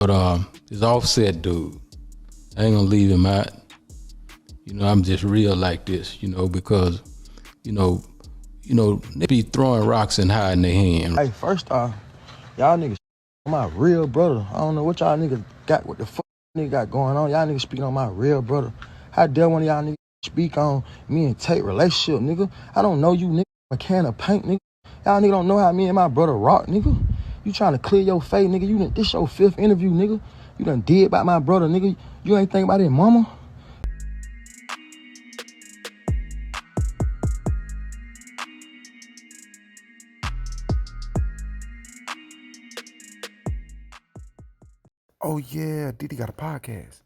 But this Offset dude, I ain't gonna leave him out. I'm just real like this, because, they be throwing rocks and hiding their hand. Hey, first off, y'all niggas on my real brother. I don't know what y'all niggas got, what the fuck nigga got going on. Y'all niggas speaking on my real brother. How dare one of y'all niggas speak on me and Tate relationship, nigga? I don't know you, nigga. A can of paint, nigga. Y'all niggas don't know how me and my brother rock, nigga. You trying to clear your face, nigga. This your 5th interview, nigga. You done did about my brother, nigga. You ain't think about it, mama. Oh yeah, Diddy got a podcast.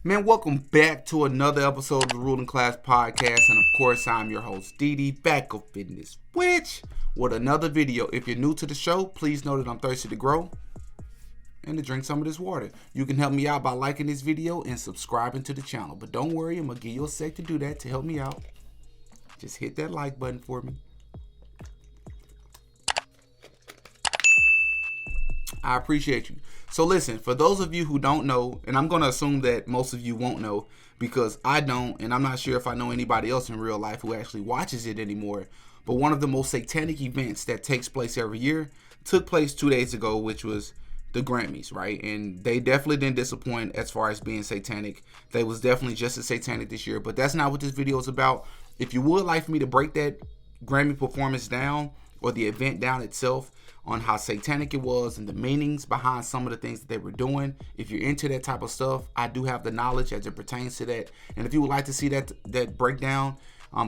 Man, welcome back to another episode of the Ruling Class Podcast. And of course, I'm your host, Diddy, back up in this witch with another video. If you're new to the show, please know that I'm thirsty to grow and to drink some of this water. You can help me out by liking this video and subscribing to the channel. But don't worry, I'm going to give you a sec to do that to help me out. Just hit that like button for me. I appreciate you. So listen, for those of you who don't know, and I'm going to assume that most of you won't know because I don't, and I'm not sure if I know anybody else in real life who actually watches it anymore, but one of the most satanic events that takes place every year took place 2 days ago, which was the Grammys, right? And they definitely didn't disappoint as far as being satanic. They was definitely just as satanic this year, but that's not what this video is about. If you would like for me to break that Grammy performance down or the event down itself, on how satanic it was and the meanings behind some of the things that they were doing. If you're into that type of stuff, I do have the knowledge as it pertains to that. And if you would like to see that breakdown,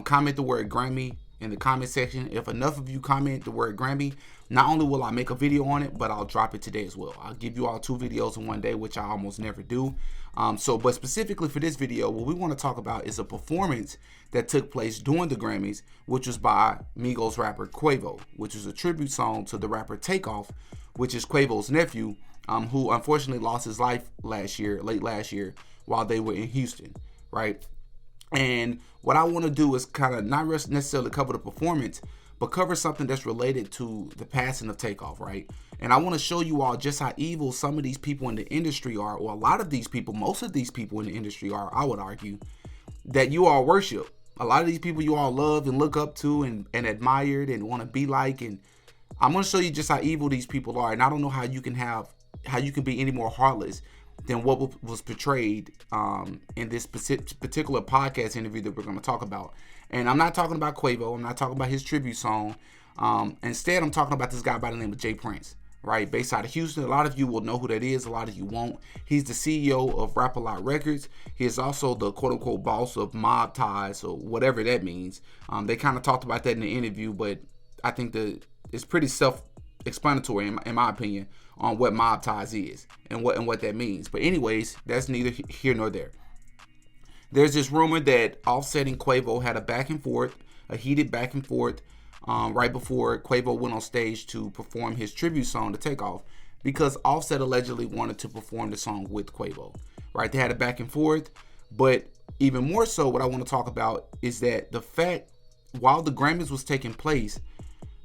comment the word Grammy in the comment section. If enough of you comment the word Grammy, not only will I make a video on it, but I'll drop it today as well. I'll give you all 2 videos in one day, which I almost never do. But specifically for this video, what we want to talk about is a performance that took place during the Grammys, which was by Migos rapper Quavo, which was a tribute song to the rapper Takeoff, which is Quavo's nephew, who unfortunately lost his life late last year, while they were in Houston, right? And what I want to do is kind of not necessarily cover the performance, but cover something that's related to the passing of Takeoff, right? And I want to show you all just how evil some of these people in the industry are, or a lot of these people, most of these people in the industry are, I would argue, that you all worship. A lot of these people you all love and look up to and admired and want to be like. And I'm going to show you just how evil these people are. And I don't know how you can be any more heartless than what was portrayed in this particular podcast interview that we're going to talk about. And I'm not talking about Quavo. I'm not talking about his tribute song. Instead, I'm talking about this guy by the name of Jay Prince, right? Based out of Houston. A lot of you will know who that is. A lot of you won't. He's the CEO of Rap-A-Lot Records. He is also the quote-unquote boss of Mob Ties, or whatever that means. They kind of talked about that in the interview, but I think that it's pretty self-explanatory, in my opinion, on what Mob Ties is and what that means. But anyways, that's neither here nor there. There's this rumor that Offset and Quavo had a heated back and forth, right before Quavo went on stage to perform his tribute song to Takeoff, because Offset allegedly wanted to perform the song with Quavo, right? They had a back and forth, but even more so, what I want to talk about is that the fact, while the Grammys was taking place,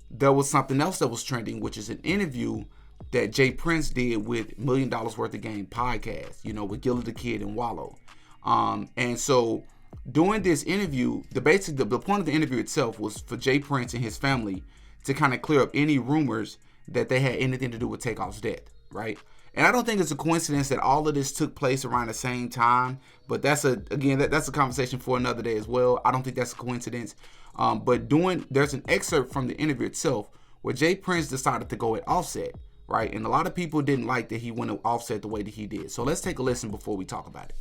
there was something else that was trending, which is an interview that Jay Prince did with $1 Million Worth of Game podcast, with Gilla the Kid and Wallow. And so during this interview, the point of the interview itself was for Jay Prince and his family to kind of clear up any rumors that they had anything to do with Takeoff's death, right? And I don't think it's a coincidence that all of this took place around the same time, but that's a conversation for another day as well. I don't think that's a coincidence. But there's an excerpt from the interview itself where Jay Prince decided to go at Offset, right? And a lot of people didn't like that he went at Offset the way that he did. So let's take a listen before we talk about it.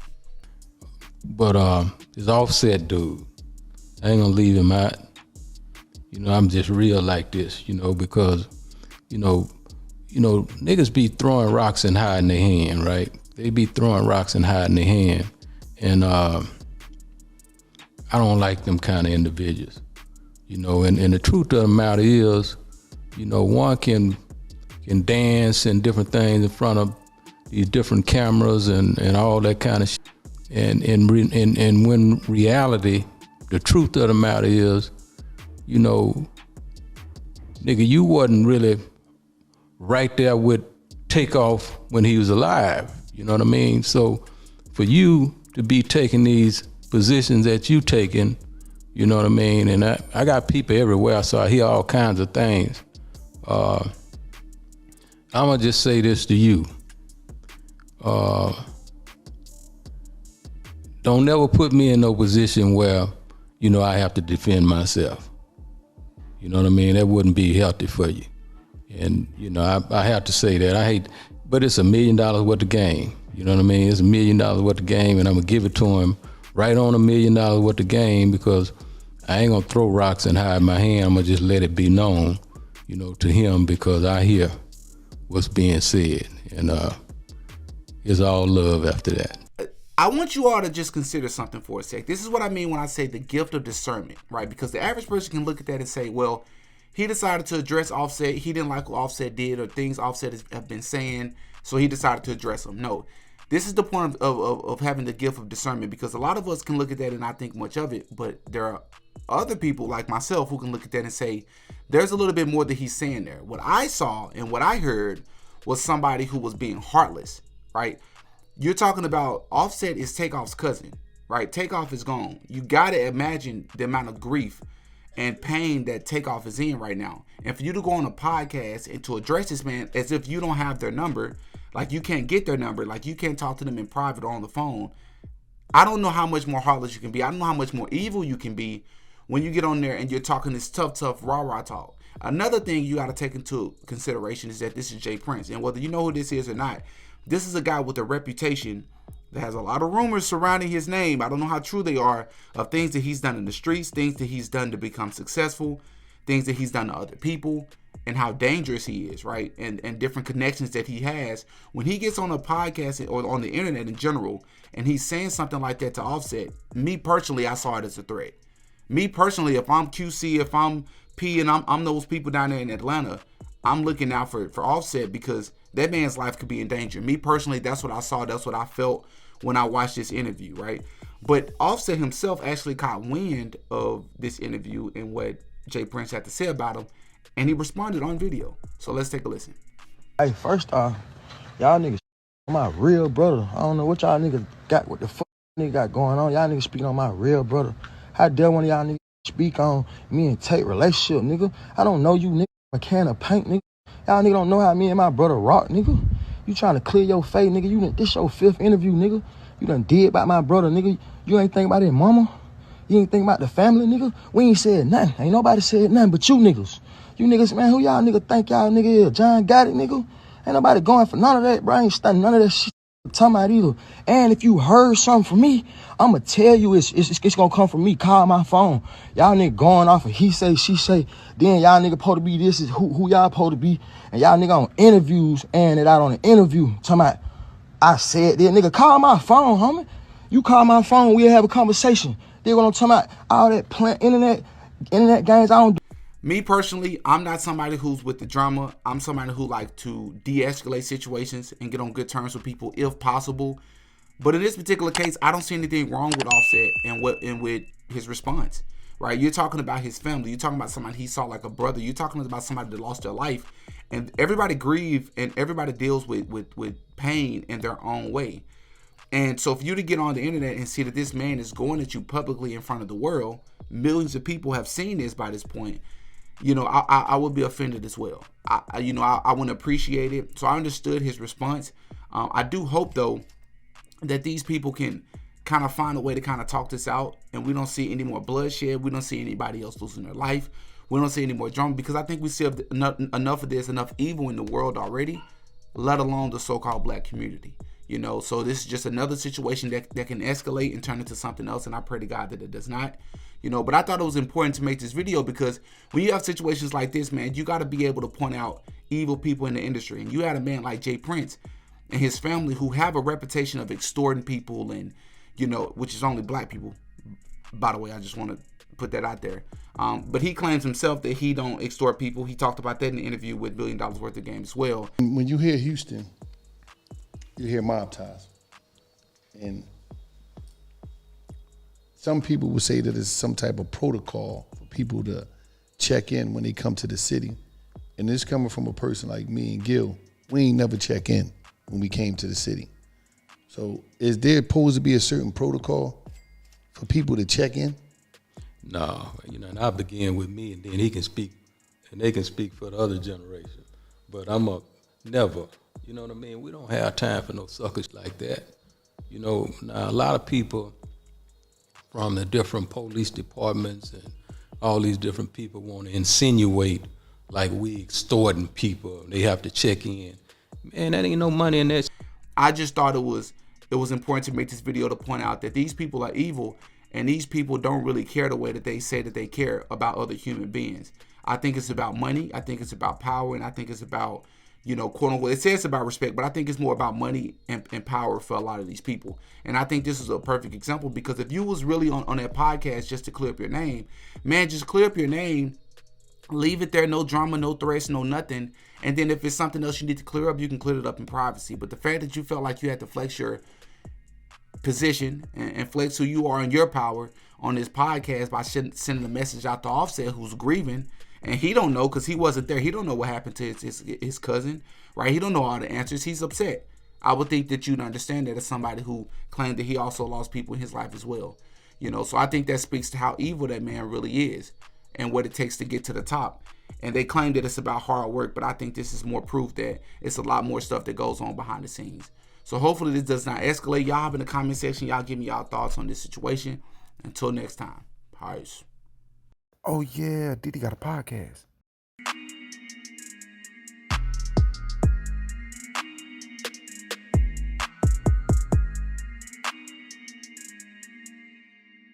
But this Offset dude, I ain't gonna leave him out. I'm just real like this, because, niggas be throwing rocks and hiding their hand, right? They be throwing rocks and hiding their hand. And I don't like them kind of individuals, and the truth of the matter is, one can dance and different things in front of these different cameras and all that kind of shit. And when reality, the truth of the matter is, nigga, you wasn't really right there with Takeoff when he was alive. You know what I mean? So for you to be taking these positions that you taking, you know what I mean? And I got people everywhere, so I hear all kinds of things. I'm gonna just say this to you. Don't never put me in no position where, you know, I have to defend myself. You know what I mean? That wouldn't be healthy for you. And, you know, I have to say that. I hate, but it's $1 million worth of game. You know what I mean? It's $1 million worth of game, and I'm gonna give it to him right on $1 million worth of game, because I ain't gonna throw rocks and hide my hand. I'm gonna just let it be known, you know, to him, because I hear what's being said. And it's all love after that. I want you all to just consider something for a sec. This is what I mean when I say the gift of discernment, right? Because the average person can look at that and say, well, he decided to address Offset. He didn't like what Offset did or things Offset have been saying, so he decided to address them. No, this is the point of having the gift of discernment, because a lot of us can look at that and not think much of it, but there are other people like myself who can look at that and say, there's a little bit more that he's saying there. What I saw and what I heard was somebody who was being heartless, right? You're talking about Offset is Takeoff's cousin, right? Takeoff is gone. You got to imagine the amount of grief and pain that Takeoff is in right now. And for you to go on a podcast and to address this man as if you don't have their number, like you can't get their number, like you can't talk to them in private or on the phone, I don't know how much more heartless you can be. I don't know how much more evil you can be when you get on there and you're talking this tough, rah-rah talk. Another thing you got to take into consideration is that this is Jay Prince. And whether you know who this is or not, this is a guy with a reputation that has a lot of rumors surrounding his name. I don't know how true they are, of things that he's done in the streets, things that he's done to become successful, things that he's done to other people, and how dangerous he is, right? And different connections that he has. When he gets on a podcast or on the internet in general, and he's saying something like that to Offset, me personally, I saw it as a threat. Me personally, if I'm QC, if I'm P, and I'm those people down there in Atlanta, I'm looking out for Offset, because that man's life could be in danger. Me personally, that's what I saw. That's what I felt when I watched this interview, right? But Offset himself actually caught wind of this interview and what Jay Prince had to say about him, and he responded on video. So let's take a listen. Hey, first off, y'all niggas my real brother. I don't know what y'all niggas got, what the fuck nigga got going on. Y'all niggas speaking on my real brother. How dare one of y'all niggas speak on me and Tate relationship, nigga? I don't know you, nigga. A can of paint, nigga. Y'all nigga don't know how me and my brother rock, nigga. You trying to clear your face, nigga. This your 5th interview, nigga. You done did about my brother, nigga. You ain't think about his mama. You ain't think about the family, nigga. We ain't said nothing. Ain't nobody said nothing but you niggas. You niggas, man, who y'all nigga think y'all nigga is? John got it, nigga. Ain't nobody going for none of that, bro. I ain't studying none of that shit talking about either. And if you heard something from me, I'ma tell you it's gonna come from me. Call my phone. Y'all nigga going off of he say, she say. Then y'all nigga supposed to be this is who y'all supposed to be. And y'all nigga on interviews and it out on an interview. Talking about, I said this. Nigga, call my phone, homie. You call my phone, we'll have a conversation. They gonna talk about all that internet games. I don't do. Me personally, I'm not somebody who's with the drama. I'm somebody who like to de-escalate situations and get on good terms with people if possible. But in this particular case, I don't see anything wrong with Offset and with his response. Right? You're talking about his family. You're talking about somebody he saw like a brother. You're talking about somebody that lost their life. And everybody grieve and everybody deals with pain in their own way. And so for you to get on the internet and see that this man is going at you publicly in front of the world, millions of people have seen this by this point. You know, I would be offended as well. I wouldn't appreciate it. So I understood his response. I do hope, though, that these people can kind of find a way to kind of talk this out, and we don't see any more bloodshed. We don't see anybody else losing their life. We don't see any more drama, because I think we see enough of this, enough evil in the world already, let alone the so-called black community. You know, so this is just another situation that can escalate and turn into something else, and I pray to God that it does not. You know, but I thought it was important to make this video, because when you have situations like this, man, you got to be able to point out evil people in the industry. And you had a man like Jay Prince and his family who have a reputation of extorting people, and, you know, which is only black people. By the way, I just want to put that out there. But he claims himself that he don't extort people. He talked about that in the interview with $1 Billion Worth of Game as well. When you hear Houston, you hear mob ties. And some people would say that it's some type of protocol for people to check in when they come to the city. And this coming from a person like me and Gil we ain't never check in when we came to the city. So is there supposed to be a certain protocol for people to check in? No, and I begin with me, and then he can speak, and they can speak for the other generation. But I'm a never, you know what I mean? We don't have time for no suckers like that. Now a lot of people from the different police departments and all these different people want to insinuate like we extorting people. They have to check in. Man, that ain't no money in that. I just thought it was important to make this video to point out that these people are evil, and these people don't really care the way that they say that they care about other human beings. I think it's about money. I think it's about power, and I think it's about, quote unquote, it says about respect, but I think it's more about money and power for a lot of these people. And I think this is a perfect example, because if you was really on that podcast just to clear up your name, man, just clear up your name, leave it there, no drama, no threats, no nothing. And then if it's something else you need to clear up, you can clear it up in privacy. But the fact that you felt like you had to flex your position and flex who you are in your power on this podcast by sending a message out to Offset, who's grieving, and he don't know because he wasn't there. He don't know what happened to his cousin, right? He don't know all the answers. He's upset. I would think that you'd understand that as somebody who claimed that he also lost people in his life as well. So I think that speaks to how evil that man really is and what it takes to get to the top. And they claim that it's about hard work, but I think this is more proof that it's a lot more stuff that goes on behind the scenes. So hopefully this does not escalate. Y'all have in the comment section, y'all give me y'all thoughts on this situation. Until next time, peace. Oh yeah, Diddy got a podcast.